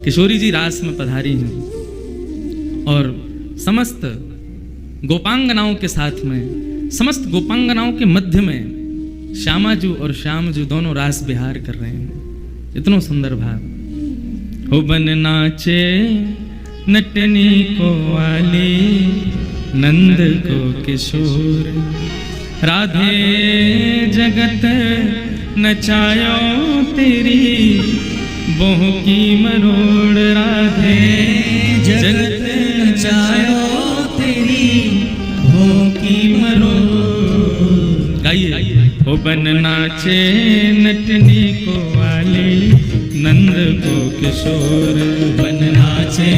किशोरी जी रास में पधारी हैं और समस्त गोपांगनाओं के साथ में, समस्त गोपांगनाओं के मध्य में श्यामाजू और श्यामजू दोनों रास विहार कर रहे हैं। इतना सुंदर भाव। हो बन नाचे नटनी को वाली, नंद को किशोर, राधे जगत नचायो तेरी, बोह की मरोड़, राधे जगत नचायो तेरी, बोह की मरोड़। गाइए। हो बन नाचे नटनी को वाली, नंद को किशोर, बन नाचे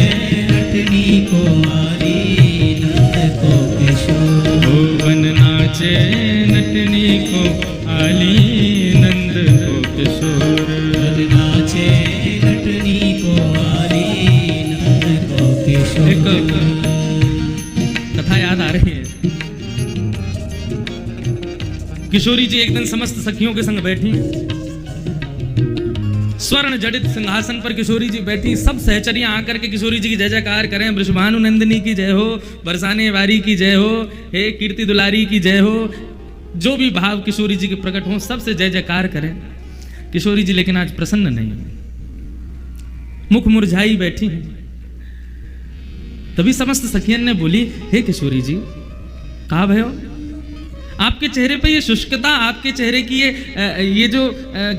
नटनी को वाली, नंद को किशोर। हो बन नाचे नटनी को वाली, नंद को किशोर, बन नाचे नटनी को वाली, नंद को किशोर। एक कथा याद आ रही है। किशोरी जी एक दिन समस्त सखियों के संग बैठी, स्वर्ण जड़ित सिंहासन पर किशोरी जी बैठी। सब सहचरियां आकर के किशोरी जी की जय जयकार करें। वृषभानु नंदिनी की जय हो, बरसाने वारी की जय हो, हे कीर्ति दुलारी की जय हो। जो भी भाव किशोरी जी के प्रकट हो, सबसे जय जयकार करें। किशोरी जी लेकिन आज प्रसन्न नहीं, मुख मुरझाई बैठी हैं। तभी समस्त सखियन ने बोली, हे किशोरी जी, कहा भयो, आपके चेहरे पे ये शुष्कता, आपके चेहरे की ये जो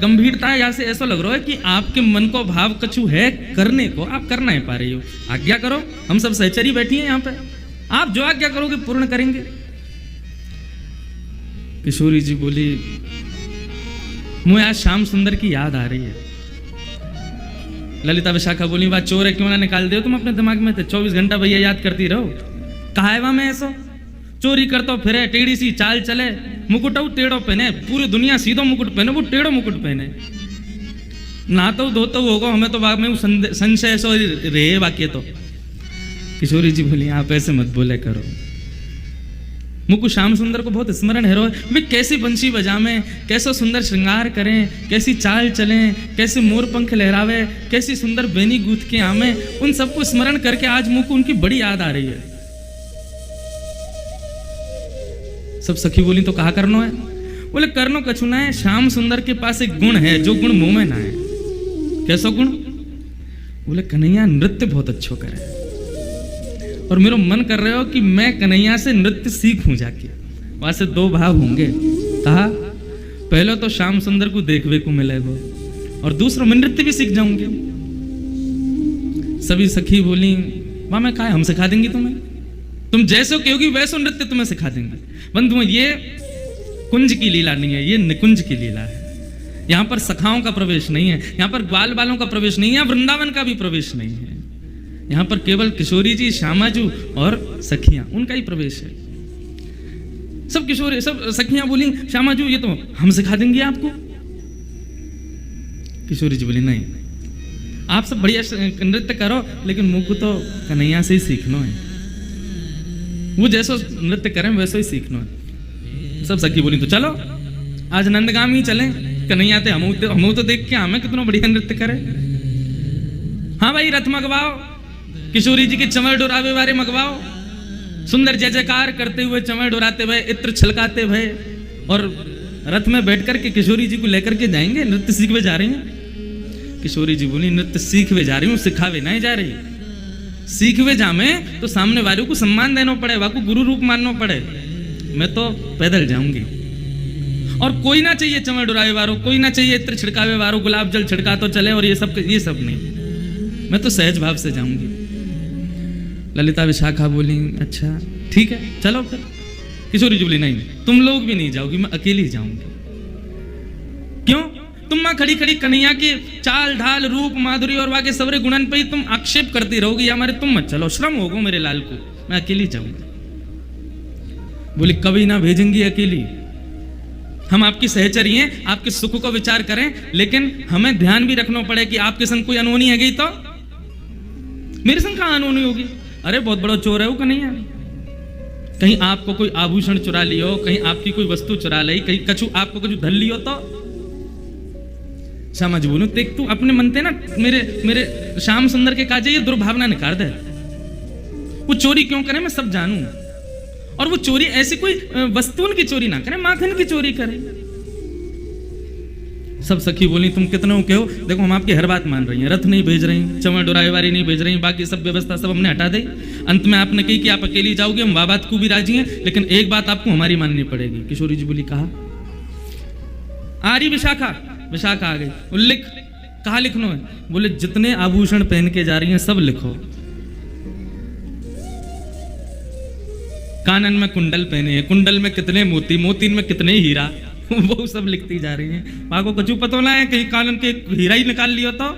गंभीरता है, यहाँ से ऐसा लग रहा है कि आपके मन को भाव कछु है करने को, आप कर नहीं पा रही हो। आज्ञा करो, हम सब सहचरी बैठी हैं यहाँ पे, आप जो आज्ञा करोगे पूर्ण करेंगे। किशोरी जी बोली, मुझे आज श्याम सुंदर की याद आ रही है। ललिता विशाखा बोली, बात चोर है, क्यों ना निकाल दो तुम अपने दिमाग में, 24 घंटा भैया याद करती रहो। कहा है वहां में ऐसा चोरी करता फिरे, टेढ़ी सी चाल चले, मुकुट टेढ़ो पहने, पूरी दुनिया सीधो मुकुट पहने, वो टेढ़ो मुकुट पहने, ना तो धोतो होगा, हमें तो बाद में संशय सो रहे वाक्य। तो किशोरी जी बोली, आप ऐसे मत बोले करो। मुकु श्याम सुंदर को बहुत स्मरण है, वे कैसी बंशी बजावें, कैसा सुंदर श्रृंगार करें, कैसी चाल चलें, कैसे मोर पंख लहरावे, कैसी सुंदर बेनी गूथ के आमे, उन सबको स्मरण करके आज मुकु उनकी बड़ी याद आ रही है। सब सखी बोली, तो कहा करनो है? बोले, करनो कछु ना है, श्याम सुंदर के पास एक गुण है, जो गुण मुंह में ना है। कैसा गुण? बोले, कन्हैया नृत्य बहुत अच्छा करे, और मेरा मन कर रहे हो कि मैं कन्हैया से नृत्य सीखूं जाके। वहां से दो भाव होंगे। कहा, पहले तो श्याम सुंदर को देखने को मिलेगा, और दूसरा मैं नृत्य भी सीख जाऊंगी। सभी सखी बोली, वहां मैं कहा, हम सिखा देंगी तुम्हें, तुम जैसे कहोगी वैसे नृत्य तुम्हें सिखा देंगे। बंधु, ये कुंज की लीला नहीं है, ये निकुंज की लीला है। यहाँ पर सखाओं का प्रवेश नहीं है, यहाँ पर ग्वाल बालों का प्रवेश नहीं है, वृंदावन का भी प्रवेश नहीं है। यहाँ पर केवल किशोरी जी, श्यामाजू और सखियां, उनका ही प्रवेश है। सब किशोरी, सब सखियां बोली, श्यामाजू ये तो हम सिखा देंगे आपको। किशोरी जी बोली, नहीं, आप सब बढ़िया नृत्य करो, लेकिन मुझको तो कन्हैया से ही सीखना है। वो जैसा नृत्य करें वैसा ही सीखना है। सब सखी बोली, तो चलो आज नंदगाम ही चलें, कन्हैया थे हम तो देख के हमें कितना बढ़िया नृत्य करे। हाँ भाई, रथ मंगवाओ, किशोरी जी के चमर डोरावे वाले मंगवाओ, सुंदर जय जयकार करते हुए, चमर डोराते हुए, इत्र छलकाते हुए, और रथ में बैठ कर के किशोरी जी को लेकर के जाएंगे। नृत्य सीखवे जा रही हैं। किशोरी जी बोली, नृत्य सीखवे जा रही हूँ, सिखावे नहीं जा रही। सीखवे जामे तो सामने वालों को सम्मान देना पड़े, वाको गुरु रूप मानना पड़े। मैं तो पैदल जाऊंगी, और कोई ना चाहिए चमर डुरावे वालों, कोई ना चाहिए इत्र छिड़कावे वालों, गुलाब जल छिड़का तो चले, और ये सब नहीं। मैं तो सहज भाव से जाऊंगी। ललिता विशाखा बोली, अच्छा ठीक है, चलो फिर। किशोरी जी बोली, नहीं, तुम लोग भी नहीं जाओगी, मैं अकेली जाऊंगी। क्यों? तुम मां खड़ी खड़ी कन्हैया के चाल ढाल रूप माधुरी और वाके सवरे गुणन पे तुम आक्षेप करती रहोगी, या हमारे तुम मत चलो, श्रम होगा मेरे लाल को, मैं अकेली जाऊंगी। बोली, कभी ना भेजेंगी अकेली, हम आपकी सहचरी हैं, आपके सुख को विचार करें, लेकिन हमें ध्यान भी रखना पड़े कि आपके संग कोई अनहोनी है गई तो मेरे संग कहां अनहोनी होगी। अरे बहुत बड़ा चोर है वो कन्हैया, कहीं आपको कोई आभूषण चुरा लियो, कहीं आपकी कोई वस्तु चुरा ली, कहीं कछु आपको कुछ धन लियो तो श्यामा जी बोलूं देख तू अपने मन ते ना मेरे श्याम सुंदर के काजे ये दुर्भावना निकाल दे। वो चोरी क्यों करे मैं सब जानूं, और वो चोरी ऐसी कोई वस्तुओं की चोरी ना करे, माखन की चोरी करे। सब सखी बोली तुम कितनों के हो, देखो हम आपकी हर बात मान रही हैं, रथ नहीं भेज रही, चमड़ डोराईवारी नहीं भेज रही, बाकी सब व्यवस्था सब हमने हटा दी। अंत में आपने कही कि आप अकेली जाओगे, हम बात को भी राजी हैं, लेकिन एक बात आपको हमारी माननी पड़ेगी। किशोरी जी बोली कहा। आ रही विशाखा, विशाखा आ गई। लिख, कहा लिखना है? बोले जितने आभूषण पहन के जा रही हैं सब लिखो। कानन में कुंडल पहने हैं, कुंडल में कितने मोती, मोती में कितने हीरा, वो सब लिखती जा रही हैं। वहां को कचू पतो ना है कहीं कानन के हीरा ही निकाल लियो तो।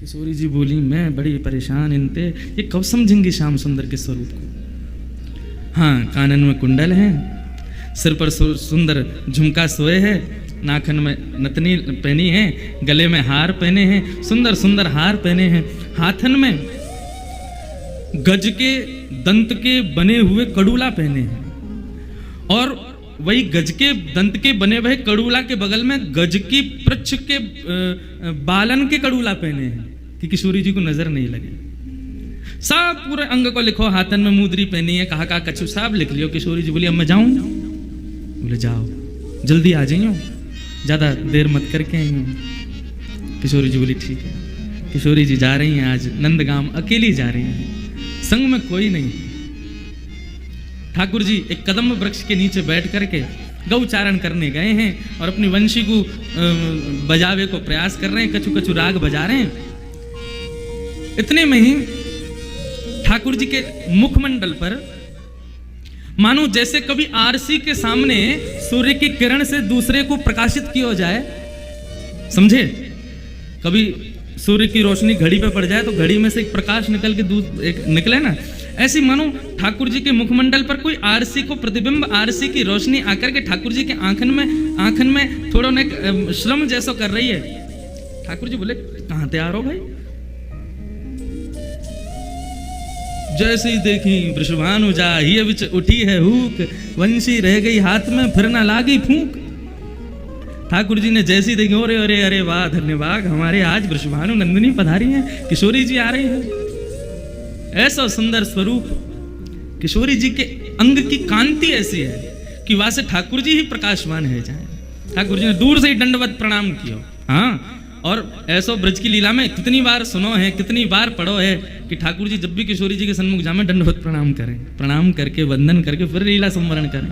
किशोरी जी बोली मैं बड़ी परेशान इनते, ये कब समझेंगी श्याम सुंदर के स्वरूप को। हाँ, कानन में कुंडल है, सिर पर सुंदर झुमका सोए है, नाखन में नथनी पहनी है, गले में हार पहने हैं, सुंदर सुंदर हार पहने हैं, हाथन में गज के दंत के बने हुए कड़ूला पहने हैं, और वही गज के दंत के बने हुए कड़ूला के बगल में गज की पृच्छ के बालन के कड़ूला पहने हैं कि किशोरी जी को नजर नहीं लगे। सब पूरे अंग को लिखो, हाथन में मुद्री पहनी है, कहा कछु साहब लिख लियो। किशोरी जी बोली अब मैं जाऊं? बोले जाओ, जल्दी आ जाइयो, ज्यादा देर मत करके आई हूं। किशोरी जी बोली ठीक है। किशोरी जी जा रही हैं, आज नंदगाम अकेली जा रही हैं, संग में कोई नहीं। ठाकुर जी एक कदम वृक्ष के नीचे बैठ करके गौचारण करने गए हैं और अपनी वंशी को बजावे को प्रयास कर रहे हैं, कछु कछु राग बजा रहे हैं। इतने में ही ठाकुर जी के मुखमंडल पर मानो जैसे कभी आरसी के सामने सूर्य की किरण से दूसरे को प्रकाशित किया जाए, समझे? कभी सूर्य की रोशनी घड़ी पे पड़ जाए तो घड़ी में से एक प्रकाश निकल के निकले ना, ऐसी मानो ठाकुर जी के मुखमंडल पर कोई आरसी को प्रतिबिंब, आरसी की रोशनी आकर के ठाकुर जी के आंखन में थोड़ा ने श्रम जैसा कर रही है। ठाकुर जी बोले कहां तैयार हो भाई? जैसे ही देखी वृषभानु जा ही विच उठी है हुक, वंशी रह गई हाथ में फिर ना लागी फूंक। ठाकुर जी ने जैसी देखी, अरे अरे अरे वाह धन्यवाद, हमारे आज वृषभानु नंदिनी पधारी हैं, किशोरी जी आ रही हैं। ऐसा सुंदर स्वरूप, किशोरी जी के अंग की कांति ऐसी है कि वहां से ठाकुर जी ही प्रकाशवान है जाए। ठाकुर जी ने दूर से ही दंडवत प्रणाम किया। हाँ, और ऐसा ब्रज की लीला में कितनी बार सुनो है, कितनी बार पढ़ो है कि ठाकुर जी जब भी किशोरी जी के सन्मुख जामे दंडवत प्रणाम करें, प्रणाम करके वंदन करके फिर लीला संवरण करें।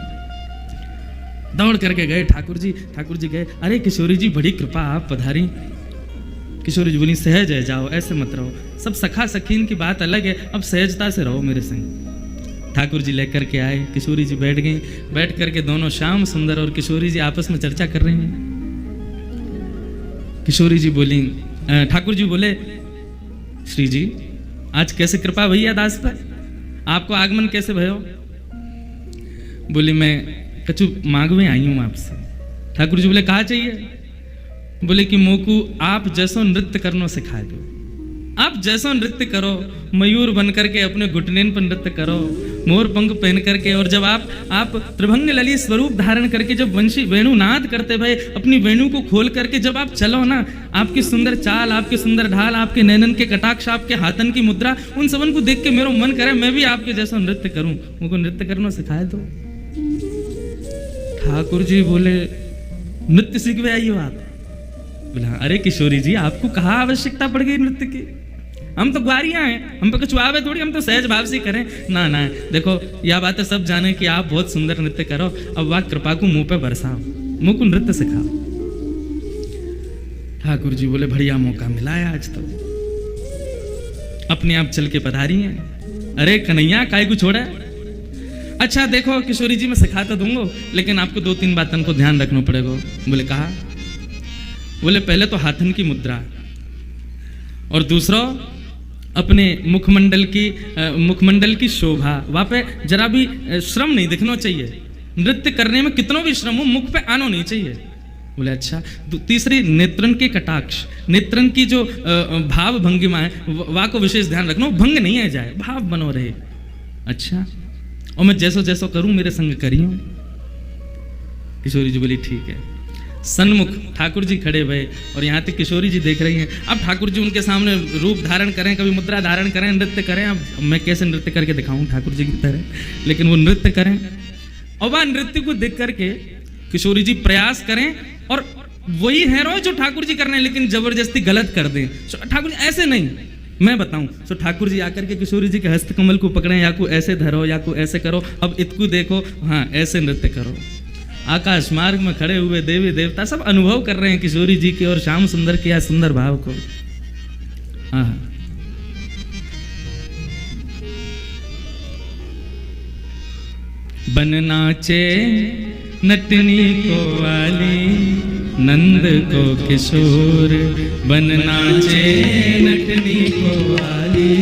दौड़ करके गए ठाकुर जी गए, अरे किशोरी जी बड़ी कृपा आप पधारी। किशोरी जी बोली सहज है, जाओ ऐसे मत रहो, सब सखा सखीन की बात अलग है, अब सहजता से रहो मेरे संग। ठाकुर जी लेकर के आए, किशोरी जी बैठ गई, बैठ करके दोनों श्याम सुंदर और किशोरी जी आपस में चर्चा कर रहे हैं। किशोरी जी बोली, ठाकुर जी बोले श्री जी आज कैसे कृपा भैया दास पर, आपको आगमन कैसे भयो? बोली मैं कछु मांगवे आई हूं आपसे। ठाकुर जी बोले कहा चाहिए? बोले कि मोकू आप जैसो नृत्य करना सिखा दो, आप जैसो नृत्य करो, मयूर बन करके अपने घुटनेन पर नृत्य करो, मोर पंख पहन करके, और जब आप त्रिभंग ललित स्वरूप धारण करके जब वंशी वेणु नाद करते भाई, अपनी वेणु को खोल करके जब आप चलो ना, आपकी सुंदर चाल, आपकी सुंदर ढाल, आपके नैनन के कटाक्ष, आपके हाथन की मुद्रा, उन सबन को देख के मेरा मन करे मैं भी आपके जैसा नृत्य करूं, मुझको नृत्य करना सिखाए दो। ठाकुर जी बोले नृत्य सीखवे आई हो आप? बोला अरे किशोरी जी आपको कहाँ आवश्यकता पड़ गई नृत्य की, हम तो ग्वारियां हैं, हम पे कुछ आवे थोड़ी, हम तो सहज भाव से करें ना। देखो यह बातें सब जाने कि आप बहुत सुंदर नृत्य करो, अब वह कृपा को मुंह पे बरसाओ, मुंह को नृत्य सिखाओ। ठाकुर जी बोले बढ़िया मौका मिला है आज तो, अपने आप चल के पधारी हैं। अरे कन्हैया काय को छोड़ा? अच्छा देखो किशोरी जी मैं सिखा तो दूंगा, लेकिन आपको 2-3 बातों को ध्यान रखना पड़ेगा। बोले कहा? बोले पहले तो हाथन की मुद्रा, और दूसरा अपने मुखमंडल की शोभा, वहां पे जरा भी श्रम नहीं दिखना चाहिए, नृत्य करने में कितना भी श्रम हो मुख पे आना नहीं चाहिए। बोले अच्छा। तीसरी नेत्रन के कटाक्ष, नेत्रन की जो भाव भंगिमा है वह को विशेष ध्यान रखना, भंग नहीं है जाए, भाव बनो रहे। अच्छा, और मैं जैसो जैसो करूं मेरे संग करियो। किशोरी जी बोली ठीक है। सन्मुख ठाकुर जी खड़े भये और यहाँ तक किशोरी जी देख रही हैं। अब ठाकुर जी उनके सामने रूप धारण करें, कभी मुद्रा धारण करें, नृत्य करें। अब मैं कैसे नृत्य करके दिखाऊं ठाकुर जी की तरह, लेकिन वो नृत्य करें और वह नृत्य को देख करके किशोरी जी प्रयास करें और वही है जो ठाकुर जी कर रहे हैं, लेकिन जबरदस्ती गलत कर दें। ठाकुर जी ऐसे नहीं, मैं बताऊं। तो ठाकुर जी आकर के किशोरी जी के हस्तकमल को पकड़ें, या को ऐसे धरो या को ऐसे करो, अब इतकू देखो, हाँ ऐसे नृत्य करो। आकाश मार्ग में खड़े हुए देवी देवता सब अनुभव कर रहे हैं किशोरी जी के और श्याम सुंदर के सुंदर भाव को। हाँ बन नाचे नटनी को वाली नंद को किशोर, बन नाचे नटनी को वाली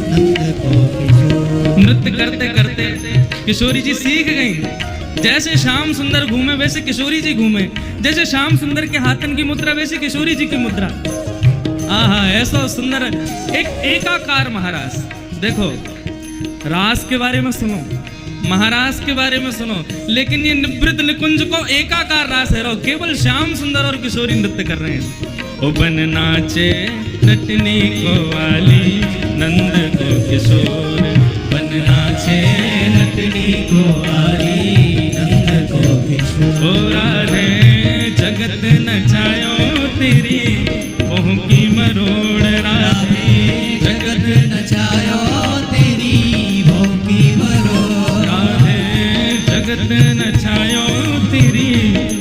नंद को किशोर। नृत्य करते करते किशोरी जी सीख गई। जैसे श्याम सुंदर घूमे वैसे किशोरी जी घूमे, जैसे श्याम सुंदर के हाथन की मुद्रा वैसे किशोरी जी की मुद्रा। आहा ऐसा सुंदर एक एकाकार महारास। देखो रास के बारे में सुनो, महारास के बारे में सुनो, लेकिन ये निवृत्त निकुंज को एकाकार रास है। केवल श्याम सुंदर और किशोरी नृत्य कर रहे हैं। ओ बन नाचे नटनी को वाली नंद को किशोर, बन नाचे नटनी को वाली नंद को किशोर। ओ राधे जगत नचायो तेरी मोह की मरोड़, राधे जगत नचायो तेरी भोग की मरोड़। राधे जगत नचायो तेरी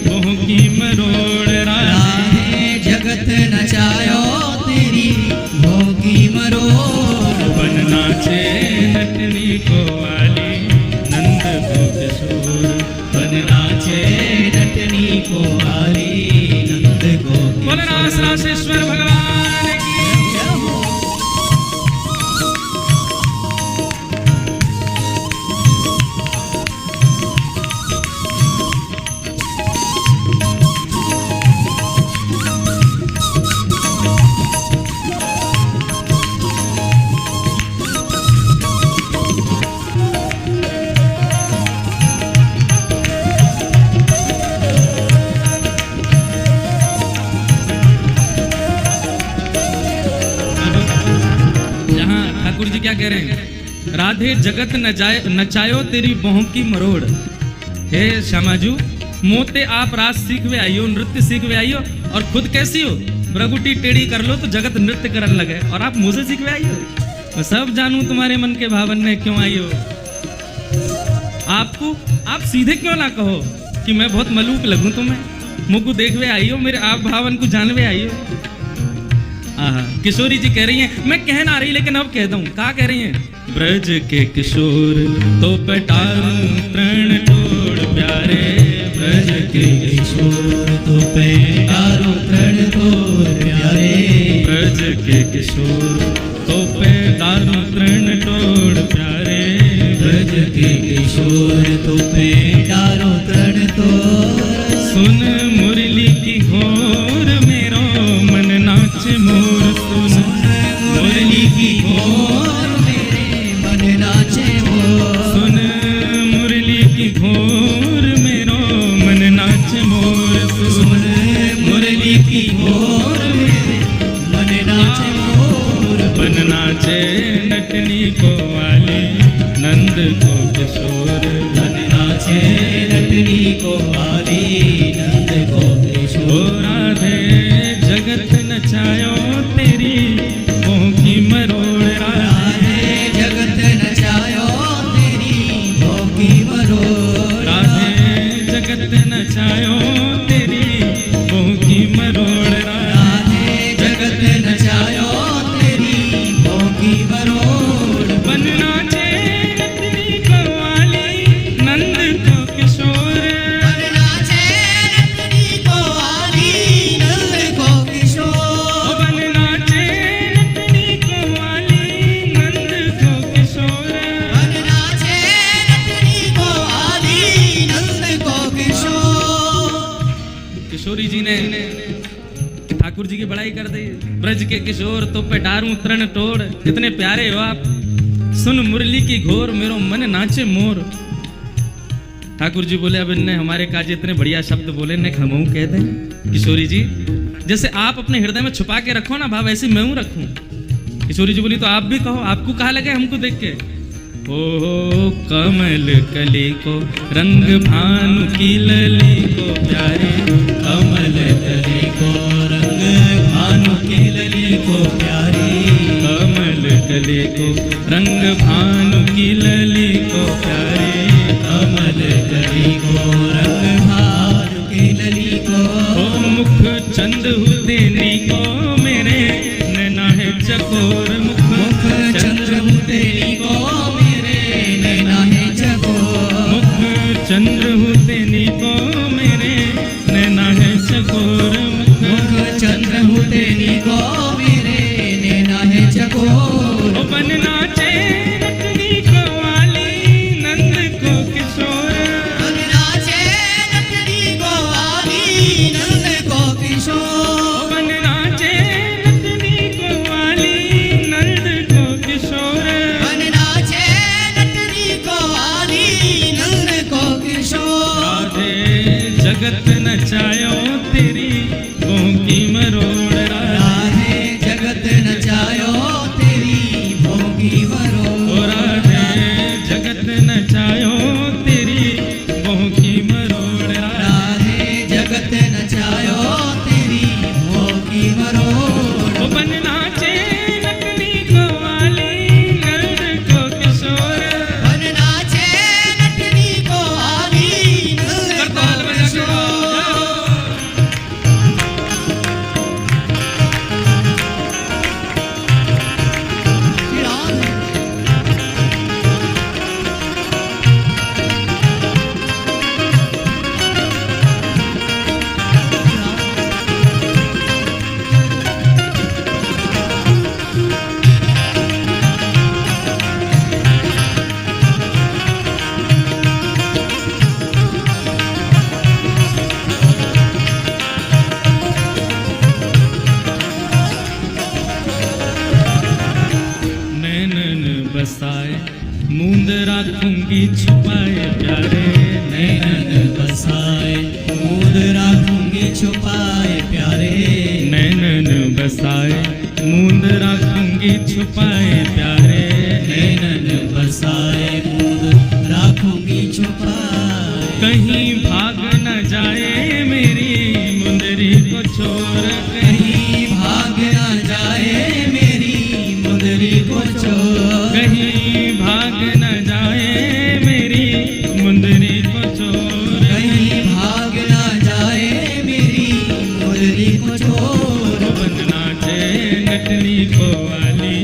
मोह की मरोड़, राधे जगत नचायो तेरी भोग की मरोड़। बन नाचे नटनी को वाली नंद को किशोर, बन नाचे नटनी को वाली नंद को किशोर। बोले रास रासेश्वर भगवान की। ठाकुर जी क्या कह रहे हैं? राधे जगत नचायो तेरी बोह की मरोड़। हे श्यामाजू मोते आप रास सीखवे आइयो, नृत्य सीखवे आइयो, और खुद कैसी हो? ब्रगुटी टेढ़ी कर लो तो जगत नृत्य करने लगे, और आप मुझे सीखवे आइयो। मैं सब जानू तुम्हारे मन के भावन में क्यों आइयो। आपको आप सीधे क्यों ना कहो कि मैं बहुत मलूक लगूं तुम्हें, मुझको देखवे आइयो, मेरे आप भावन को जानवे आइयो। किशोरी जी कह रही हैं, मैं कह ना रही लेकिन अब कह दूं। क्या कह रही हैं? ब्रज के किशोर तो पटारू तृण तोड़ प्यारे, ब्रज के किशोर तो पैटारो तृण तोड़ प्यारे। ब्रज के किशोर तो पैटारू तृण तोड़ प्यारे। ब्रज के किशोर तो पैटारो तृण तोड़। सुन मुरली की घोर मेरो मन नाच मोर, सुन मुरली की घोर मेरे मन नाचे मोर। सुन मुरली की घोर मेरो मन नाच मोर, सुन मुरली की घोर मेरे मन नाचे मोर। बन नाचे नटनी को वाली नंद को किशोर, बन नाचे नटनी को वाली नंद को किशोर। ओ राधे जगत नचायो तेरी मोह की मरोड़, राधे जगत नचायो तेरी भोग की मरोड़। राधे जगत नचायो तेरी मोह की मरोड़, राधे जगत नचायो तेरी भोग की मरोड़। बन नाचे नटनी को वाली नंद को किशोर, बन नाचे नटनी को वाली नंद को किशोर। बन नाचे नटनी को वाली नंद को किशोर। बन नाचे नटनी को वाली नंद को किशोर। किशोरी जी ने ठाकुर जी की बड़ाई कर दी। ब्रज के किशोर तो पेटारू तृण तोड़, कितने प्यारे हो आप। सुन मुरली की घोर मेरो मन नाचे मोर। ठाकुर जी बोले अब इनने हमारे काजी इतने बढ़िया शब्द बोले, ने हमहू कह दें। किशोरी जी जैसे आप अपने हृदय में छुपा के रखो ना भाव, ऐसे मैं हूं रखूं। किशोरी जी बोली तो आप भी कहो, आपको कहा लगे हमको देख के। ओ कमल कली को रंग भानु की लली को प्यारे, कमल कली को रंग भानु की लली को प्यारी, कमल कली को रंग भानु की लली को प्यारे, कमल कली को रंग भानु की लली को। ओ मुख चंद हुतेनी को मेरे नैना है चकोर, मुख चंद्र हुतेनी को मेरे नैना है चकोर, मुख चंद्र हुतेनी को मेरे नैना है चकोर, मुख चंद्र हुतेनी को मेरे नैना है चकोर। ओ बन नाचे नटनी को वाली नंद को किशोर, बन नाचे नटनी को वाली नंद को किशोर, बन नाचे नटनी को वाली नंद को किशोर, बन नाचे नटनी को वाली नंद को किशोर। राधे जगत नचायो तेरी भोंकी मरोड़, राधे जगत नचायो तेरी भोगी मरोड़, ओ राधे जगत नचायो तेरी भोंकी मरोड़, राधे जगत नचायो तेरी भोगी मरोड़। ओ बन नाचे नटनी को वाली नंद को किशोर, बन नाचे नटनी को वाली नंद को करताल बजा के किशोर। नैनन बसाए मूंद राखूंगी छुपाए प्यारे, नैनन बसाए मूंद राखूंगी छुपाए प्यारे, नैनन बसाए मूंद राखूंगी छुपाए प्यारे, नैनन बसाए मूंद राखूंगी छुपाए। कहीं भाग न जाए मेरी मुंदरी को छोड़, कहीं भाग न जाए मेरी मुंदरी को छोड़, कहीं भाग न जाए मेरी मुंदरी को छोड़, कहीं भाग न जाए मेरी मुंदरी को छोड़। ओ बन नाचे नटनी को वाली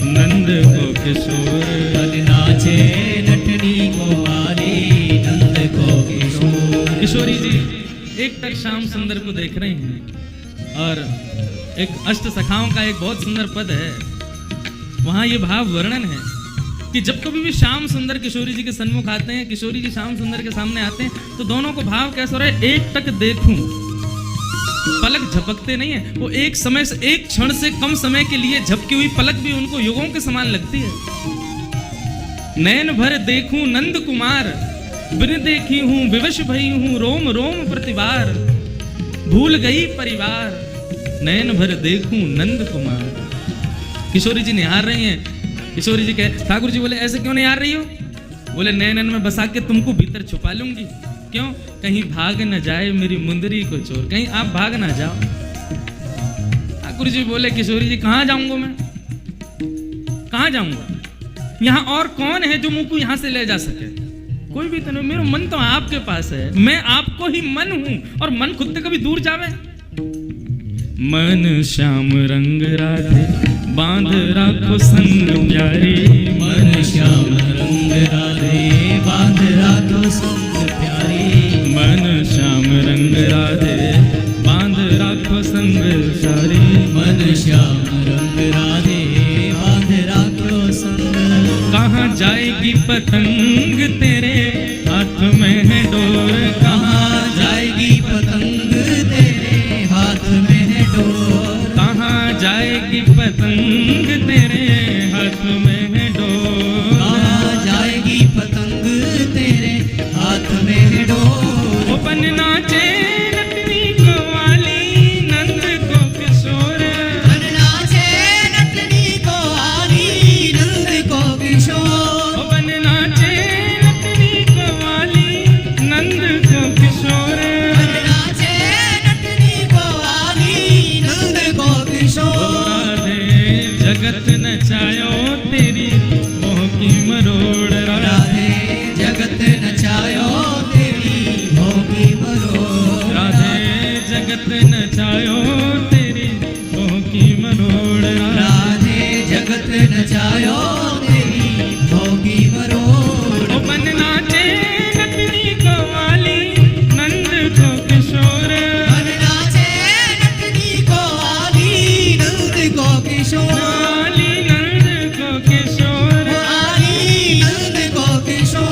नंद को किशोर, बन नाचे नटनी को वाली नंद को किशोर। किशोरी जी एक तक श्याम सुंदर को देख रही हैं और एक अष्ट सखाओं का एक बहुत सुंदर पद है, वहां ये भाव वर्णन है कि जब कभी भी श्याम सुंदर किशोरी जी के सन्मुख आते हैं, किशोरी जी श्याम सुंदर के सामने आते हैं, तो दोनों को भाव कैसा हो रहा है, एक टक देखूं, पलक झपकते नहीं है वो, एक समय से एक क्षण से कम समय के लिए झपकी हुई पलक भी उनको युगों के समान लगती है। नैन भर देखूं नंद कुमार, बिन देखी हूं विवश भई हूं रोम रोम प्रतिवार, भूल गई परिवार, नैन भर देखूं नंद कुमार। किशोरी जी निहार रही हैं, किशोरी जी कहे, ठाकुर जी बोले ऐसे क्यों निहार रही हो? बोले नैनन में बसा के तुमको भीतर छुपा लूंगी, क्यों? कहीं भाग न जाए मेरी मुंदरी को चोर, कहीं आप भाग ना जाओ। ठाकुर जी बोले किशोरी जी कहाँ जाऊंगा मैं, कहाँ जाऊंगा? यहाँ और कौन है जो मुझको यहाँ से ले जा सके? कोई भी तो नहीं, मेरा मन तो आपके पास है, मैं आपको ही मन हूं, और मन खुद से कभी दूर जावे? मन श्याम रंग राधे बांध राखो संग प्यारी, मन श्याम रंग राधे बांध राखो संग प्यारी, मन श्याम रंग राधे बांध राखो संग प्यारी, मन श्याम रंग राधे बांध राखो संग। कहाँ जाएगी पतंग तेरे हाथ में है डोर, कहाँ जाएगी पतंग तेरे हाथ में है डोर, कहाँ जाएगी पतंग तेरे हाथ में है डोर, कहाँ जाएगी पतंग तेरे हाथ में नचायो तेरी मोह की मरोड़ राधे जगत नचायो तेरी मोह की मरोड़ राधे जगत नचायो तेरी मोह की मरोड़ राधे जगत नचायो तेरी मोह की मरोड़ ओ बन नाचे नटनी को वाली नंद को किशोर बन नाचे नटनी को वाली नंद को किशोर वाली नंद को किशोर वाली नंद को किशोर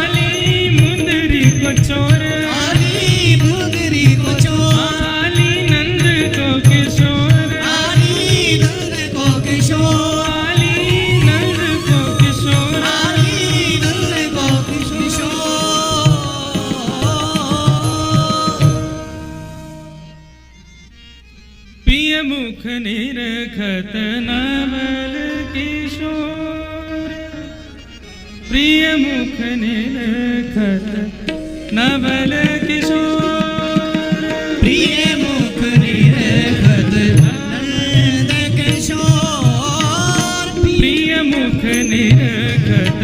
वाली मुंदरी को चोर वाली मुंदरी को चोर वाली नंद को किशोर वाली नंद को किशोर वाली नंद को किशोर वाली नंद को किशोर प्रिय मुख निरखत नवल किशोर प्रिय मुख निरखत नवल किशोर प्रिय मुख निरखत नंद किशोर प्रिय मुख निरखत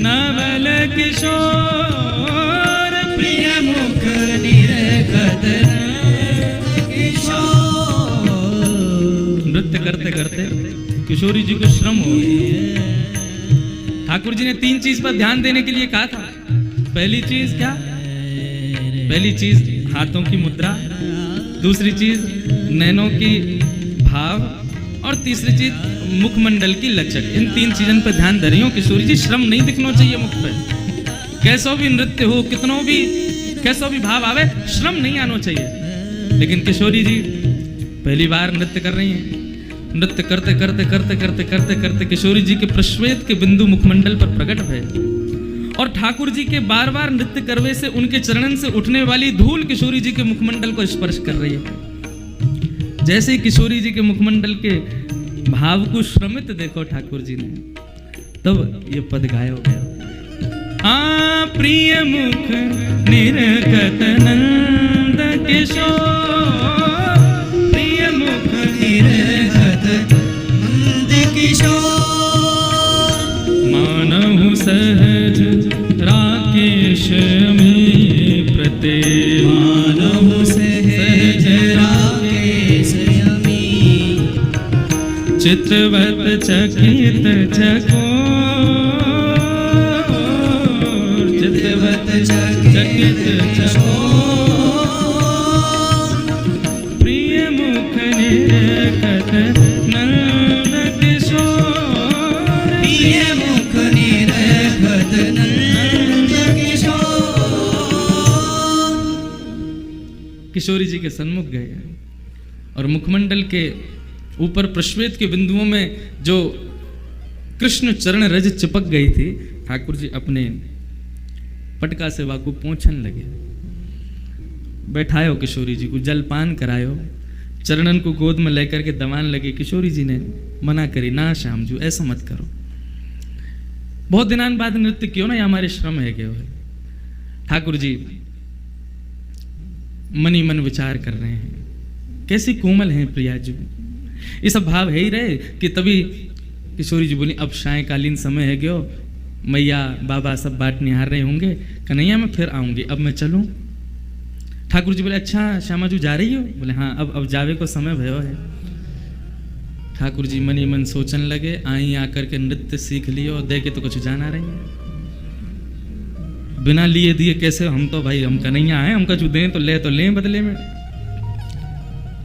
नवल किशोर प्रिय मुख निरखत नंद किशोर नृत्य करते करते किशोरी जी को श्रम हो गया। ठाकुर जी ने 3 चीज पर ध्यान देने के लिए कहा था। पहली चीज क्या? पहली चीज हाथों की मुद्रा, दूसरी चीज नैनों की भाव और तीसरी चीज मुखमंडल की लचक। इन 3 चीजों पर ध्यान दे रही हूँ। किशोरी जी श्रम नहीं दिखना चाहिए मुख पे। कैसो भी नृत्य हो, कितनों भी कैसो भी भाव आवे, श्रम नहीं आना चाहिए। लेकिन किशोरी जी पहली बार नृत्य कर रही हैं। नृत्य करते करते करते करते करते करते किशोरी जी के प्रश्वेत के बिंदु मुखमंडल पर प्रकट भय और ठाकुर जी के बार बार नृत्य करवे से उनके चरणन से उठने वाली धूल किशोरी जी के मुखमंडल को स्पर्श कर रही है। जैसे ही किशोरी जी के मुखमंडल के भाव को श्रमित देखो ठाकुर जी ने, तब ये पद गाया हो गया। प्रिय मुख निरखत नंद किशोर प्रिय मुख निरखत नंद किशोर मानहु सहज राकेश में प्रते मानहु सहज राकेश यमी चित्रवत चकित चकोर चित्रवत चकित चकोर प्रिय मुख निरखत नंद किशोर प्रिय मुख निरखत नंद किशोर किशोरी जी के सन्मुख गए और मुखमंडल के ऊपर प्रश्वेत के बिंदुओं में जो कृष्ण चरण रज चिपक गई थी, ठाकुर जी अपने पटका से वाकू पहुंचन लगे। बैठायो किशोरी जी को, जलपान करायो, चरणन को गोद में लेकर के दबान लगे। किशोरी जी ने मना करी, ना श्याम जी ऐसा मत करो, बहुत दिनान बाद नृत्य क्यों ना, ये हमारे श्रम है क्यों है। ठाकुर जी मनी मन विचार कर रहे हैं, कैसी कोमल हैं प्रिया जी, ये सब भाव है ही रहे कि तभी किशोरी जी बोली, अब सायकालीन समय है क्यों, मैया बाबा सब बाट निहार रहे होंगे, कन्हैया मैं फिर आऊंगी, अब मैं चलूं। ठाकुर जी बोले, अच्छा श्यामा जी जा रही हो? बोले हाँ, अब जावे को समय भयो है। ठाकुर जी मनी मन सोचन लगे, आई आकर के नृत्य सीख लियो, दे के तो कुछ जाना रही है, बिना लिए दिए कैसे, हम तो भाई हम कन्हैया आए, हम कुछ दें तो ले बदले में।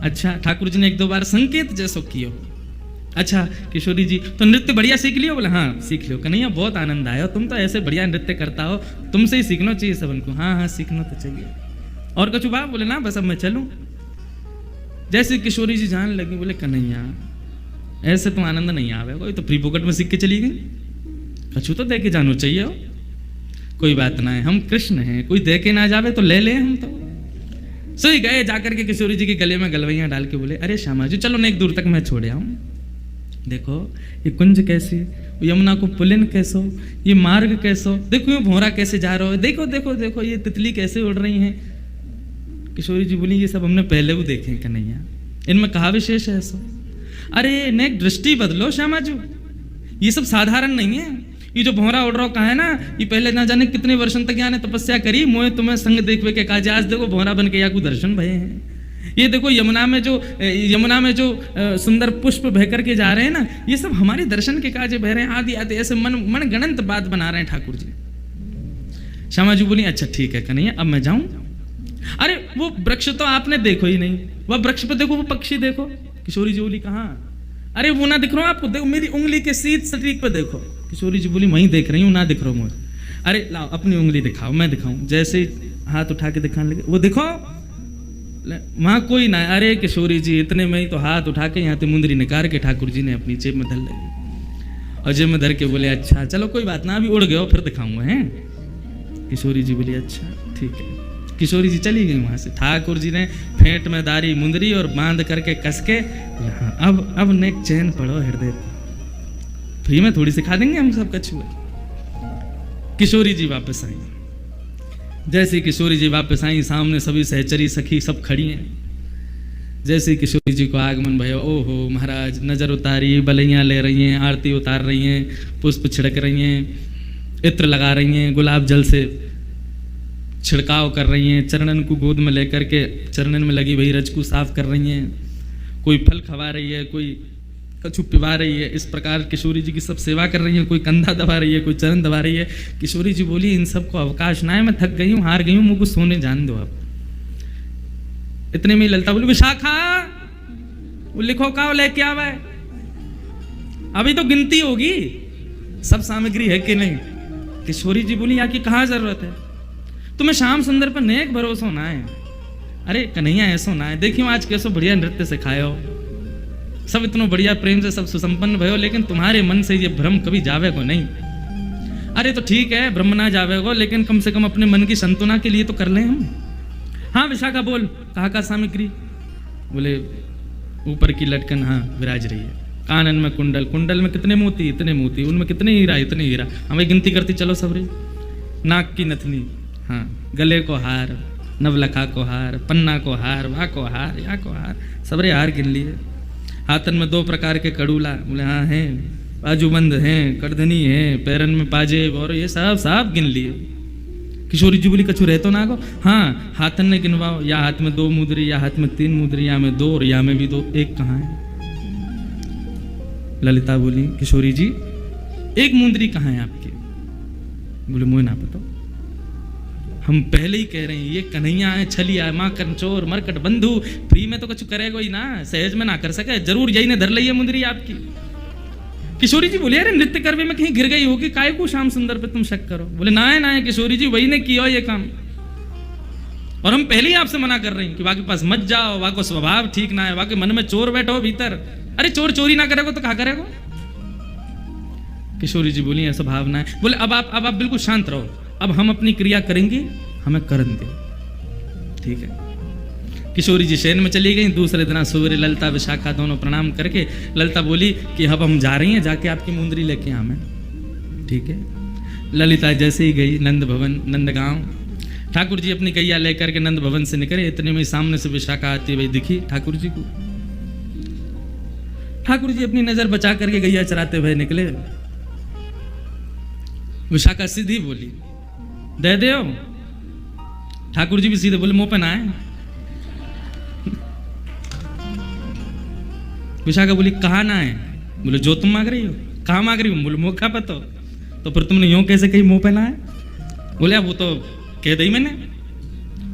अच्छा, ठाकुर जी ने 1-2 बार संकेत जैसो कियो। अच्छा किशोरी जी तो नृत्य बढ़िया सीख लियो? बोले हाँ सीख लियो। कन्हैया बहुत आनंद आया, तुम तो ऐसे बढ़िया नृत्य करता हो, तुमसे ही सीखना चाहिए सबन को। हाँ हाँ सीखना तो चाहिए। और कुछ बात? बोले ना बस अब मैं चलूं। जैसे किशोरी जी जान लगी, बोले कन्हैया ऐसे तो आनंद नहीं आवे, कोई तो फ्री पॉकेट में सीख के चली गई, कछु तो दे के जानो चाहिए हो। कोई बात ना है, हम कृष्ण हैं, कोई दे के ना जावे तो ले ले हम तो। सोई गए, जाकर के किशोरी जी के गले में गलवैयां डाल के बोले, अरे श्यामा जी चलो ना, एक दूर तक मैं छोड़ आऊं। देखो ये कुंज कैसी, यमुना को पुलिन कैसो, ये मार्ग कैसो, देखो ये भौरा कैसे जा रहा है, देखो देखो देखो ये तितली कैसे उड़ रही हैं। किशोरी जी बोली, ये सब हमने पहले भी देखे कन्हैया, इनमें कहा विशेष है ऐसा। अरे नेक दृष्टि बदलो श्यामा जी, ये सब साधारण नहीं है। ये जो भौरा उड़ रहा कहा है ना, ये पहले ना जाने कितने वर्षन तक यहाँ ने तपस्या करी, मोए तुम्हें संग देखवे के काज, आज देखो भौरा बन के या को दर्शन भये हैं। ये देखो यमुना में जो सुंदर पुष्प बह करके जा रहे हैं ना, ये सब हमारे दर्शन के काज बह रहे हैं। आदि आदि ऐसे मन गणंत बात बना रहे हैं ठाकुर जी। श्यामा जी बोली अच्छा ठीक है कन्हैया, अब मैं जाऊं। अरे वो वृक्ष तो आपने देखो ही नहीं, वह वृक्ष पे देखो, वो पक्षी देखो। किशोरी जी बोली कहाँ? अरे वो ना दिख रहा आपको, देखो मेरी उंगली के सीध सटीक पे देखो। किशोरी जी बोली वहीं देख रही हूँ, ना दिख रहा मुझे। अरे लाओ अपनी उंगली दिखाओ, मैं दिखाऊं। जैसे हाथ उठा के दिखाने लगे, वो देखो वहां कोई ना। अरे किशोरी जी इतने में ही तो हाथ उठा के यहाँ से मुंदरी निकाल के ठाकुर जी ने अपनी जेब में धर लगी, और जेब में धर के बोले अच्छा चलो कोई बात ना, अभी उड़ गए फिर दिखाऊंगा हैं। किशोरी जी बोली अच्छा ठीक है। किशोरी जी चली गई वहां से। ठाकुर जी ने फेंट में दारी मुंदरी और बांध करके कस के, अब नेक चैन पड़ो हृदय, फ्री में थोड़ी सिखा देंगे हम सब कछुए। किशोरी जी वापस आई। जैसे किशोरी जी वापस आई, सामने सभी सहचरी सखी सब खड़ी हैं। जैसे किशोरी जी को आगमन भयो, ओहो महाराज नजर उतारी, बलैयाँ ले रही हैं, आरती उतार रही हैं, पुष्प छिड़क रही हैं, इत्र लगा रही हैं, गुलाब जल से छिड़काव कर रही हैं, चरणन को गोद में लेकर के चरणन में लगी वही रज को साफ कर रही हैं, कोई फल खवा रही है, कोई कछु पिवा रही है। इस प्रकार किशोरी जी की सब सेवा कर रही है, कोई कंधा दबा रही है, कोई चरण दबा रही है। किशोरी जी बोली इन सबको अवकाश ना है, मैं थक गई हूँ, हार गई हूँ, मुझको सोने जान दो अब। इतने में ललता बोली विशाखा वो लिखो का लेके आवा है, अभी तो गिनती होगी सब सामग्री है कि नहीं। किशोरी जी बोली यहाँ की कहाँ जरूरत है, तुम्हें श्याम सुंदर पर नेक भरोसा होना है। अरे कन्हैया ऐसा ना है, देखियो आज कैसो बढ़िया नृत्य सिखाए हो, सब इतना बढ़िया प्रेम से सब सुसंपन्न भयो, लेकिन तुम्हारे मन से ये भ्रम कभी जावे को नहीं। अरे तो ठीक है ब्रह्म ना जावे को, लेकिन कम से कम अपने मन की संतुना के लिए तो कर लें हम। हाँ विशाखा बोल, कहाँ का सामग्री? बोले ऊपर की लटकन हाँ विराज रही है, कानन में कुंडल, कुंडल में कितने मोती, इतने मोती, उनमें कितने हीरा, इतने हीरा, हमें गिनती करती चलो सबरे। नाक की नथनी, हाँ गले को हार, नवलखा को हार, पन्ना को हार, वाह को हार, या को हार, सबरे हार गिन लिए। हाथन में 2 प्रकार के कड़ूला, बोले हाँ हैं, बाजूबंद हैं, करधनी हैं, पैरन में पाजेब, और ये सब गिन लिए। किशोरी जी बोली कछु रहतो ना को? हाँ हाथन ने गिनवाओ, या हाथ में 2 मुद्री, या हाथ में 3 मुद्री, या में 2 और या में भी 2, एक कहाँ है? ललिता बोली किशोरी जी एक मुंदरी कहाँ है आपकी? बोले मुझे ना पता, हम पहले ही कह रहे हैं ये कन्हैया है, छलिया है, माँ कंचोर मरकट बंधु, फ्री में तो कुछ करेगा ही ना, सहज में ना कर सके, जरूर यही ने धर ली है मुंदरी आपकी। किशोरी जी बोले अरे नृत्य करवे में कहीं गिर गई होगी, काय को श्याम सुंदर पे तुम शक करो? बोले ना है किशोरी जी वही ने किया ये काम, और हम पहले ही आपसे मना कर रहे हैं कि वाके पास मत जाओ, वाको स्वभाव ठीक ना है, वाके मन में चोर बैठो भीतर। अरे चोर चोरी ना करेगो तो क्या करेगो? किशोरी जी बोली ऐसा भावना है। बोले अब आप बिल्कुल शांत रहो, अब हम अपनी क्रिया करेंगे, हमें करन दो, ठीक है। किशोरी जी शयन में चली गई। दूसरे दिन सूर्य ललिता विशाखा दोनों प्रणाम करके ललिता बोली कि अब हम जा रही हैं, जाके आपकी मुंदरी लेके हमें, ठीक है। ललिता जैसे ही गई नंद भवन नंदगांव, ठाकुर जी अपनी गैया लेकर के नंद भवन से निकले। इतने में सामने से विशाखा आती हुई दिखी ठाकुर जी को। ठाकुर जी अपनी नजर बचा करके गैया चराते हुए निकले। विशाखा सीधी बोली दे दे। ठाकुर जी भी सीधे बोले मुंह पे ना आए। विशाखा बोली कहाँ ना है? बोले जो तुम मांग रही हो। कहाँ मांग रही हो? बोले मुँह खा पतो। तो फिर तुमने यूं कैसे कही मुंह पे ना है? बोले वो तो कह दी मैंने।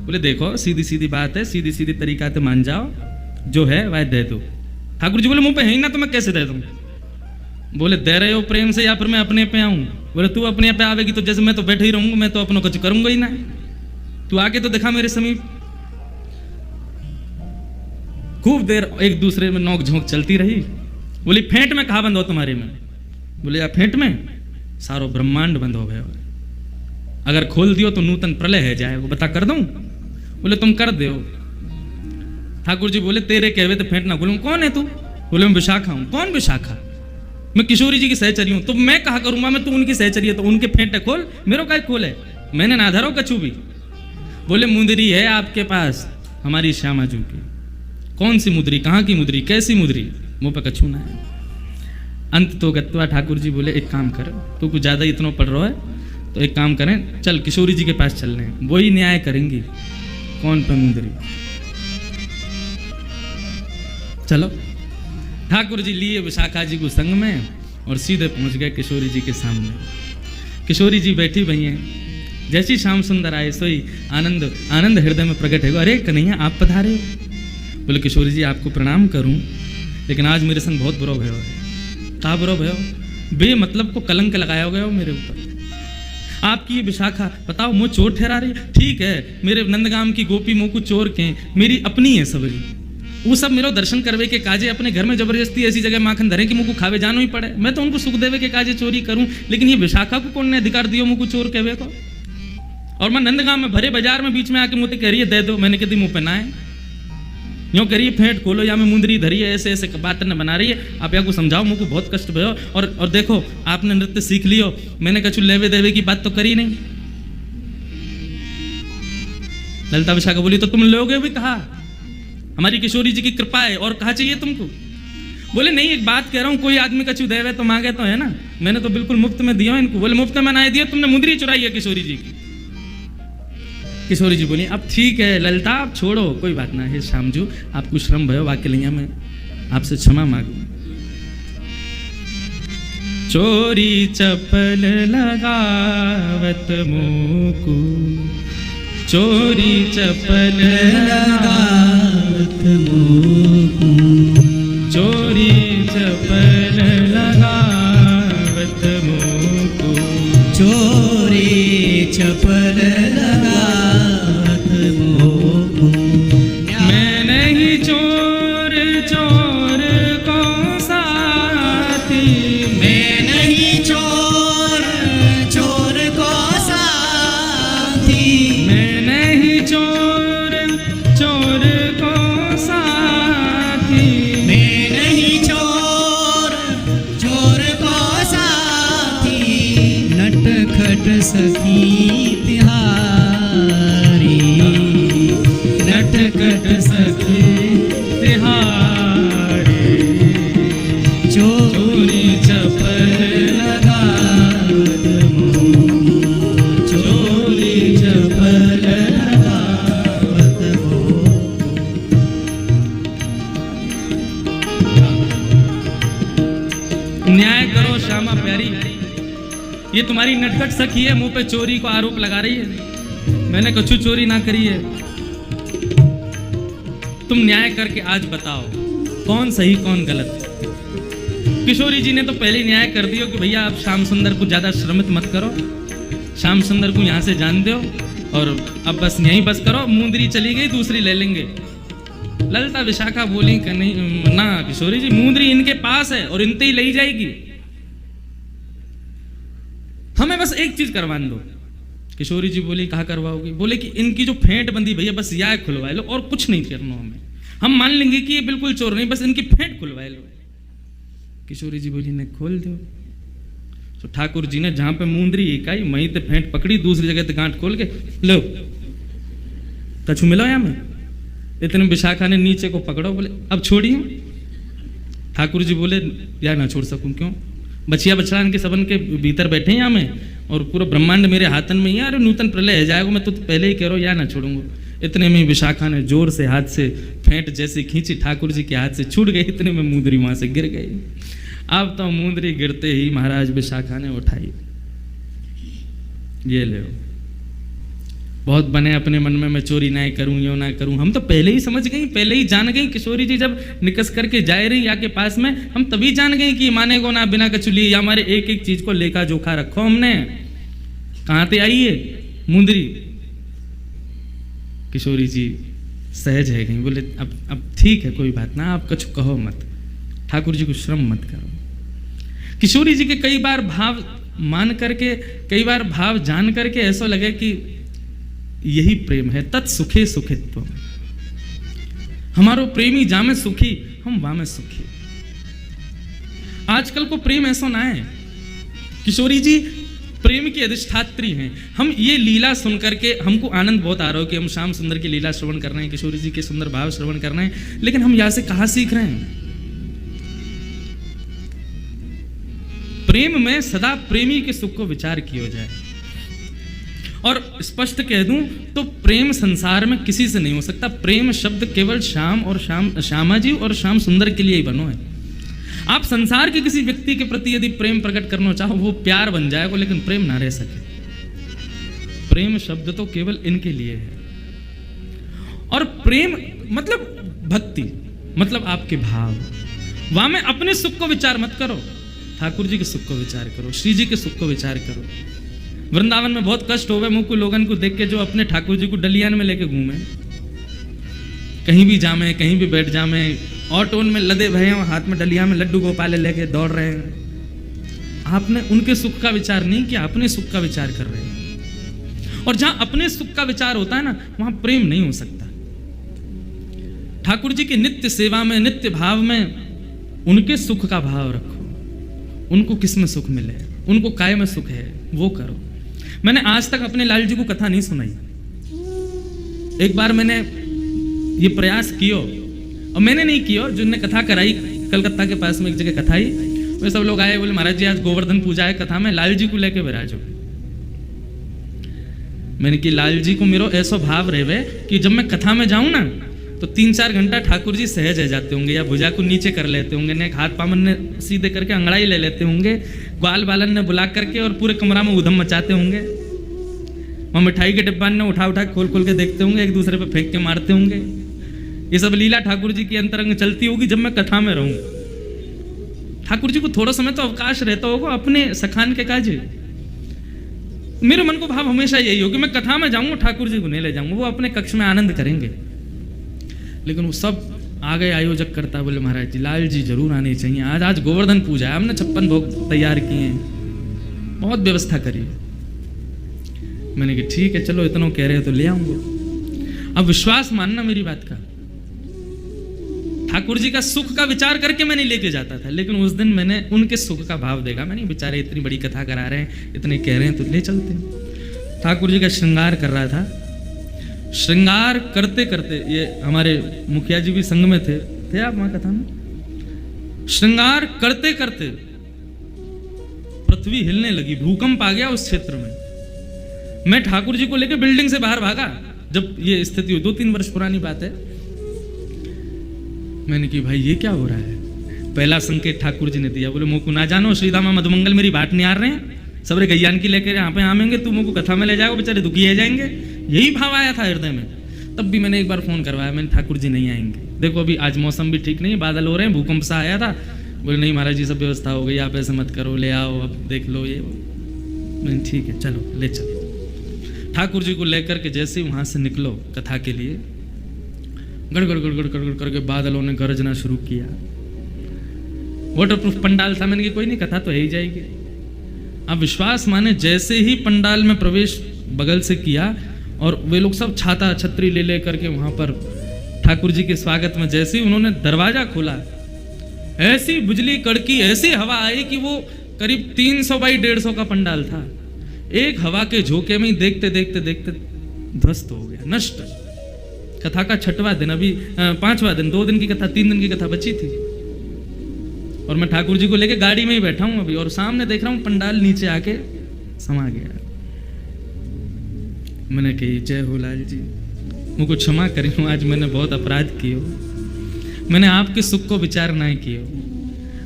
बोले देखो सीधी सीधी बात है, सीधी सीधी तरीका से मान जाओ, जो है वह दे दो। ठाकुर जी बोले मुंह पे है ही ना तो मैं कैसे दे दूं? बोले दे रहे हो प्रेम से या फिर मैं अपने पे आऊं? बोले तू अपने पे आवेगी तो जैसे मैं तो बैठे ही रहूंगा, मैं तो अपनों कुछ करूंगा ही ना, तू आके तो दिखा मेरे समीप। खूब देर एक दूसरे में नोक झोंक चलती रही। बोली फेंट में कहा बंद हो तुम्हारे में? बोले या फेंट में सारो ब्रह्मांड बंद हो गया, अगर खोल दियो तो नूतन प्रलय है जाएगा, बता कर दूं? बोले तुम कर दो। ठाकुर जी बोले तेरे कहवे तो फेंट ना खोलूं। कौन है तू? बोले मैं विशाखा हूं। कौन विशाखा? मैं किशोरी जी की सहचरी हूं। तो मैं कहा करूंगा मैं तू उनकी सहचरी है तो उनके फेंटे खोल, मेरो का खोल है, मैंने ना धरो कछु भी। बोले मुंदरी है आपके पास हमारी श्यामा जी की। कौन सी मुद्री? कहाँ की मुद्री? कैसी मुद्री? मुंह पे कछु ना है। अंत तो गत्वा ठाकुर जी बोले एक काम कर, तू कुछ ज़्यादा इतना पढ़ रहा है तो एक काम करें, चल किशोरी जी के पास चल रहे हैं, वही न्याय करेंगी कौन पे मुंदरी। चलो ठाकुर जी लिए विशाखा जी को संग में और सीधे पहुंच गए किशोरी जी के सामने। किशोरी जी बैठी भई हैं, जैसी श्याम सुंदर आए सोई आनंद आनंद हृदय में प्रकट है। अरे कन्हैया आप पधारे हो? बोले किशोरी जी आपको प्रणाम करूं, लेकिन आज मेरे संग बहुत बुरा भयो है। कहा बुरा भयो? बे मतलब को कलंक लगाया गया हो मेरे ऊपर। आपकी ये विशाखा बताओ मुझे चोर ठहरा रही है। ठीक है मेरे नंदगाम की गोपी मुँह को चोर के मेरी अपनी है सबरी, वो सब मेरे दर्शन करवे के काजे अपने घर में जबरदस्ती ऐसी जगह माखन धरे कि मुझको खावे जानो ही पड़े। मैं तो उनको सुख देवे के काजे चोरी करूं, लेकिन ये विशाखा को कौन ने अधिकार दियो मुझको चोर कहवे को? और मैं नंदगांव में भरे बाजार में बीच में आके मुझे कह रही है दे दो, मैंने कहती मुंह पे ना है, यूँ करिए फेंट खोलो या मैं मुंदरी धरी है, ऐसे ऐसे बात न बना रही है। आप या को समझाओ, मुझको बहुत कष्ट भयो। और देखो आपने नृत्य सीख लियो, मैंने कछु लेवे देवे की बात तो करी नहीं। ललिता विशाखा बोली तो तुम लोगे भी कहा, हमारी किशोरी जी की कृपा है और कहा चाहिए तुमको। बोले नहीं एक बात कह रहा हूँ, कोई आदमी कछु देवे तो मांगे तो है ना, मैंने तो बिल्कुल मुफ्त में दिया इनको। बोले मुफ्त में ना दिया, तुमने मुंदरी चुराई है किशोरी जी की। किशोरी जी बोली अब ठीक है ललिता आप छोड़ो, कोई बात ना है श्यामजू, आपको श्रम भयो वाक्य लिया मैं आपसे क्षमा मांगू। चोरी चपल लगावत मुकु, चोरी चपल लगावत मुकु, चोरी चपल लगावत मुकु, चोरी चपल लगावत मुकु। मैं नहीं चोर चोर को साथी, मैं नहीं चोर चोर को साथी, मैं नहीं चोर चोर को साथी, मैं नहीं चोर चोर को साथी। नटखट सखी तिहारी, नटखट सखी तिहारी, चोरी चपल लगावत मुकु, चोरी चपल लगावत मुकु। न्याय करो श्यामा प्यारी, ये तुम्हारी नटखट सखी है, मुंह पे चोरी को आरोप लगा रही है। मैंने कछु चोरी ना करी है। तुम न्याय करके आज बताओ कौन सही कौन गलत। किशोरी जी ने तो पहले न्याय कर दियो कि भैया आप श्याम सुंदर को ज्यादा श्रमित मत करो, श्याम सुंदर को यहाँ से जान दो और अब बस यहीं बस करो। मुंदरी चली गई, दूसरी ले लेंगे। ललिता विशाखा बोली कि नहीं ना किशोरी जी, मुंदरी इनके पास है और इनते ही ले जाएगी, हमें बस एक चीज करवान दो। किशोरी जी बोली कहा करवाओगी? बोले कि इनकी जो फेंट बंदी भैया बस यह खुलवा लो और कुछ नहीं करना हमें, हम मान लेंगे कि ये बिल्कुल चोर नहीं, बस इनकी फेंट खुलवा लो। किशोरी जी बोली ने खोल दो। तो ठाकुर जी ने जहां पे मुंदरी इकाई वहीं ते फेंट पकड़ी, दूसरी जगह ते गांठ खोल के लो कछु मिलो या में। इतने विशाखा ने नीचे को पकड़ो, बोले अब छोड़िए। ठाकुर जी बोले या ना छोड़ सकूं, क्यों? बचिया बछड़ान के सबन के भीतर बैठे हैं यहाँ में और पूरा ब्रह्मांड मेरे हाथन में ही, यार नूतन प्रलय है जाएगा, मैं तो पहले ही कह रहा हूँ या ना छोड़ूंगा। इतने में विशाखा ने जोर से हाथ से फेंट जैसी खींची, ठाकुर जी के हाथ से छूट गई। इतने में मुंदरी वहां से गिर गई। अब तो मुंदरी गिरते ही महाराज विशाखा ने उठाई, ये ले बहुत बने अपने मन में मैं चोरी ना करूं यो ना करूं। हम तो पहले ही समझ गई, पहले ही जान गई। किशोरी जी जब निकस करके जाए रही आके पास में, हम तभी जान गए कि माने को ना बिना कचुली या हमारे एक एक चीज को लेखा जोखा रखो हमने। कहाँ ते आई है मुंदरी? किशोरी जी सहज है गई, बोले अब ठीक है कोई बात ना, आप कुछ कहो मत, ठाकुर जी को श्रम मत करो। किशोरी जी के कई बार भाव मान करके, कई बार भाव जान करके ऐसा लगे कि यही प्रेम है। तत्सुखे सुखित्व, हमारो प्रेमी जामे सुखी, हम वामे सुखी। आजकल को प्रेम ऐसा ना है। किशोरी जी प्रेम की अधिष्ठात्री हैं। हम ये लीला सुन करके हमको आनंद बहुत आ रहा है कि हम श्याम सुंदर की लीला श्रवण कर रहे हैं, किशोरी जी के सुंदर भाव श्रवण कर रहे हैं, लेकिन हम यहाँ से कहाँ सीख रहे हैं? प्रेम में सदा प्रेमी के सुख को विचार किया जाए। और स्पष्ट कह दूं तो प्रेम संसार में किसी से नहीं हो सकता। प्रेम शब्द केवल श्यामा जी और श्याम सुंदर के लिए ही बनो है। आप संसार के किसी व्यक्ति के प्रति यदि प्रेम प्रकट करना चाहो वो प्यार बन जाएगा, लेकिन प्रेम ना रह सके। प्रेम शब्द तो केवल इनके लिए है। और प्रेम मतलब भक्ति, मतलब आपके भाव। वहां में अपने सुख को विचार मत करो, ठाकुर जी के सुख को विचार करो, श्री जी के सुख को विचार करो। वृंदावन में बहुत कष्ट हो गए मुझको लोगन को देख के जो अपने ठाकुर जी को डलियान में लेके घूमे, कहीं भी जामे, कहीं भी बैठ जामे, ऑटो में लदे भये हैं, हाथ में डलिया में लड्डू गोपाले लेके दौड़ रहे हैं। आपने उनके सुख का विचार नहीं किया, अपने सुख का विचार कर रहे हैं। और जहां अपने सुख का विचार होता है ना, वहां प्रेम नहीं हो सकता। ठाकुर जी की नित्य सेवा में, नित्य भाव में उनके सुख का भाव रखो। उनको किस में सुख मिले, उनको काय में सुख है वो करो। मैंने आज तक अपने लाल जी को कथा नहीं सुनाई। एक बार मैंने ये प्रयास कियो, और मैंने नहीं किया, जिनने कथा कराई कलकत्ता के पास में एक जगह कथा ही, वे सब लोग आए, बोले महाराज जी आज गोवर्धन पूजा है, कथा में लाल जी को लेके विराजो। मैंने कि लाल जी को मेरो ऐसा भाव रहे कि जब मैं कथा में जाऊं ना तो 3-4 घंटा ठाकुर जी सहज रह जाते होंगे, या भुजा को नीचे कर लेते होंगे, ने हाथ पामन ने सीधे करके अंगड़ाई ले लेते होंगे, ग्वाल बालन ने बुला करके और पूरे कमरा में उधम मचाते होंगे। वहां मिठाई के डिब्बा ने उठा उठा खोल खोल के देखते होंगे, एक दूसरे पे फेंक के मारते होंगे। ये सब लीला ठाकुर जी की अंतरंग चलती होगी जब मैं कथा में रहूं। ठाकुर जी को थोड़ा समय तो अवकाश रहता होगा अपने सखान के काजे। मेरे मन को भाव हमेशा यही हो कि मैं कथा में जाऊंगा, ठाकुर जी को नहीं ले जाऊंगा, वो अपने कक्ष में आनंद करेंगे। लेकिन वो सब आगे आयोजक करता, बोले महाराज जी लाल जी जरूर आने चाहिए, आज गोवर्धन पूजा है, हमने 56 भोग तैयार किए हैं, बहुत व्यवस्था करी। मैंने कहा ठीक है चलो, इतना कह रहे हो तो ले आऊंगा। अब विश्वास मानना मेरी बात का, ठाकुर जी का सुख का विचार करके मैं नहीं लेके जाता था, लेकिन उस दिन मैंने उनके सुख का भाव देखा। मैंने बेचारे इतनी बड़ी कथा करा रहे हैं, इतने कह रहे हैं, तो ले चलते हैं। ठाकुर जी का श्रृंगार कर रहा था। श्रृंगार करते करते, ये हमारे मुखिया जी भी संग में थे आप वहां कथा में। श्रृंगार करते करते पृथ्वी हिलने लगी, भूकंप आ गया उस क्षेत्र में। मैं ठाकुर जी को लेकर बिल्डिंग से बाहर भागा जब ये स्थिति हुई, 2-3 वर्ष पुरानी बात है। मैंने कि भाई ये क्या हो रहा है। पहला संकेत ठाकुर जी ने दिया, बोले मोको ना जानो श्रीदामा मधुमंगल मेरी बाट नहीं आ रहे हैं, सबरे गैयान की लेकर यहाँ पे आमेंगे, तू मोको कथा में ले जाओ, बेचारे दुखी हो जाएंगे। यही भाव आया था हृदय में। तब भी मैंने एक बार फोन करवाया, मैंने ठाकुर जी नहीं आएंगे, देखो अभी आज मौसम भी ठीक नहीं है, बादल हो रहे हैं, भूकंप सा आया था। बोले नहीं महाराज जी सब व्यवस्था हो गई, आप ऐसे मत करो, ले आओ अब देख लो ये। मैंने ठीक है चलो ले चलो। ठाकुर जी को लेकर के जैसे वहां से निकलो कथा के लिए, गड़गड़ गड़गड़ गड़गड़ करके बादलों ने गरजना शुरू किया। वाटरप्रूफ पंडाल था, मैंने कि कोई नहीं कथा तो है ही जाएगी। आप विश्वास माने, जैसे ही पंडाल में प्रवेश बगल से किया और वे लोग सब छाता छतरी ले ले करके वहां पर ठाकुर जी के स्वागत में जैसे ही उन्होंने दरवाजा खोला, ऐसी बिजली कड़की, ऐसी हवा आई कि वो करीब 300 बाई 150 का पंडाल था। एक हवा के झोंके में ही देखते देखते देखते ध्वस्त हो गया, नष्ट। कथा का 6वां दिन, अभी 5वां दिन, 2 दिन की कथा, 3 दिन की कथा बची थी। और मैं ठाकुर जी को लेके गाड़ी में ही बैठा हूं अभी, और सामने देख रहा हूं पंडाल नीचे आके समा गया। मैंने कही जय हो लाल जी, मुझको क्षमा करी, आज मैंने बहुत अपराध किए, मैंने आपके सुख को विचार नहीं किए।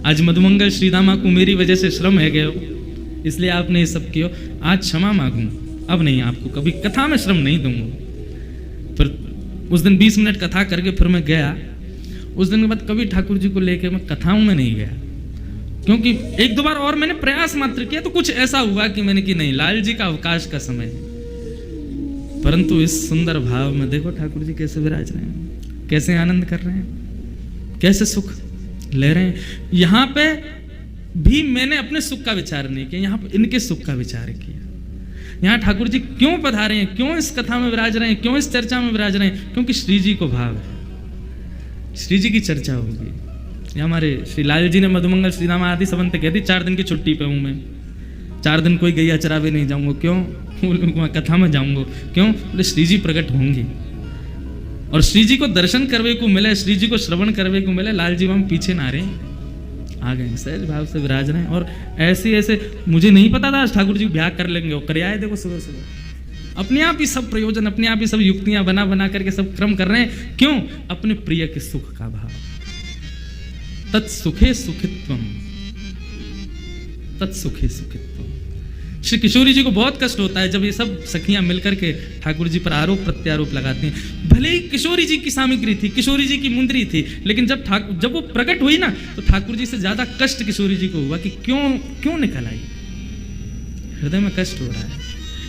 आज मधुमंगल श्रीदामा को मेरी वजह से श्रम है गए, इसलिए आपने ये सब किया। आज क्षमा मांगू, अब नहीं आपको कभी कथा में श्रम नहीं दूंगा। फिर उस दिन 20 मिनट कथा करके फिर मैं गया। उस दिन के बाद कभी ठाकुर जी को लेके मैं कथाओं में नहीं गया, क्योंकि 1-2 बार और मैंने प्रयास मात्र किया, तो कुछ ऐसा हुआ कि मैंने कि नहीं, लाल जी का अवकाश का समय है। परंतु इस सुंदर भाव में देखो ठाकुर जी कैसे विराज रहे हैं, कैसे आनंद कर रहे हैं, कैसे सुख ले रहे हैं। यहाँ पे भी मैंने अपने सुख का विचार नहीं किया, यहाँ पे इनके सुख का विचार किया। यहाँ ठाकुर जी क्यों पधारे हैं, क्यों इस कथा में विराज रहे हैं, क्यों इस चर्चा में विराज रहे हैं, क्योंकि श्री जी को भाव है, श्री जी की चर्चा होगी। हमारे श्री लाल जी ने मधुमंगल श्रीदामा आदि संबंध कहती 4 दिन की छुट्टी पे हूँ मैं, 4 दिन कोई गैया चरावे नहीं जाऊंगा। क्यों? कथा में जाऊंगा। क्यों? बोले श्री जी प्रकट होंगे और श्री जी को दर्शन करवे को मिले, श्री जी को श्रवण करवे को मिले। लाल जी हम पीछे ना रहे, आ गए, सहज भाव से विराज रहे हैं। और ऐसे ऐसे मुझे नहीं पता था आज ठाकुर जी ब्याह कर लेंगे, और कर आए देखो सुबह सुबह। अपने आप ही सब प्रयोजन, अपने आप ही सब युक्तियां बना बना करके सब क्रम कर रहे हैं। क्यों? अपने प्रिय के सुख का भाव। तत्सुखे सुखित्वम, तत्सुखे सुखित्वम। श्री किशोरी जी को बहुत कष्ट होता है जब ये सब सखियां मिलकर के ठाकुर जी पर आरोप प्रत्यारोप लगाती हैं। भले ही किशोरी जी की सामग्री थी, किशोरी जी की मुंदरी थी, लेकिन जब वो प्रकट हुई ना, तो ठाकुर जी से ज्यादा कष्ट किशोरी जी को हुआ कि क्यों निकल आई। हृदय में कष्ट हो रहा है।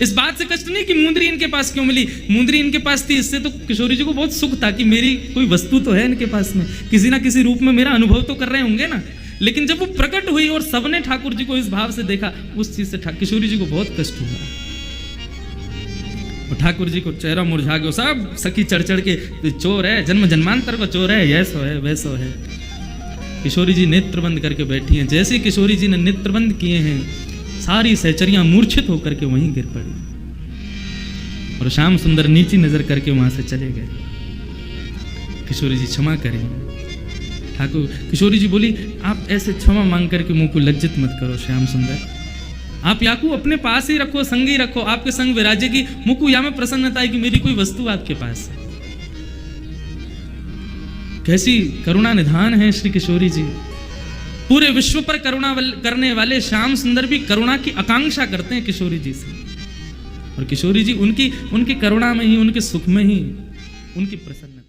इस बात से कष्ट नहीं कि मुंदरी इनके पास क्यों मिली, मुंदरी इनके पास थी, इससे तो किशोरी जी को बहुत सुख था कि मेरी कोई वस्तु तो है इनके पास में, किसी ना किसी रूप में मेरा अनुभव तो कर रहे होंगे ना। लेकिन जब वो प्रकट हुई और सबने ठाकुर जी को इस भाव से देखा, उस चीज से किशोरी जी को बहुत कष्ट हुआ। और ठाकुर जी को चेहरा मुरझा गया। सब सखी चढ़ चढ़ के चोर है, जन्म जन्मांतर का चोर है, ऐसो है वैसो है। किशोरी जी नेत्र बंद करके बैठी हैं। जैसे किशोरी जी ने नेत्र बंद किए हैं, सारी सहचरियां मूर्छित होकर के वहीं गिर पड़ी। और श्याम सुंदर नीची नजर करके वहां से चले गए। किशोरी जी क्षमा करें। ठाकुर किशोरी जी बोली, आप ऐसे क्षमा मांग करके मुंह को लज्जित मत करो श्याम सुंदर, आप याकू अपने पास ही रखो, संग ही रखो, आपके संग विराजेगी। मुकु या में प्रसन्नता है कि मेरी कोई वस्तु आपके पास है। कैसी करुणा निधान है श्री किशोरी जी। पूरे विश्व पर करुणा करने वाले श्याम सुंदर भी करुणा की आकांक्षा करते हैं किशोरी जी से। और किशोरी जी उनकी करुणा में ही, उनके सुख में ही उनकी प्रसन्नता।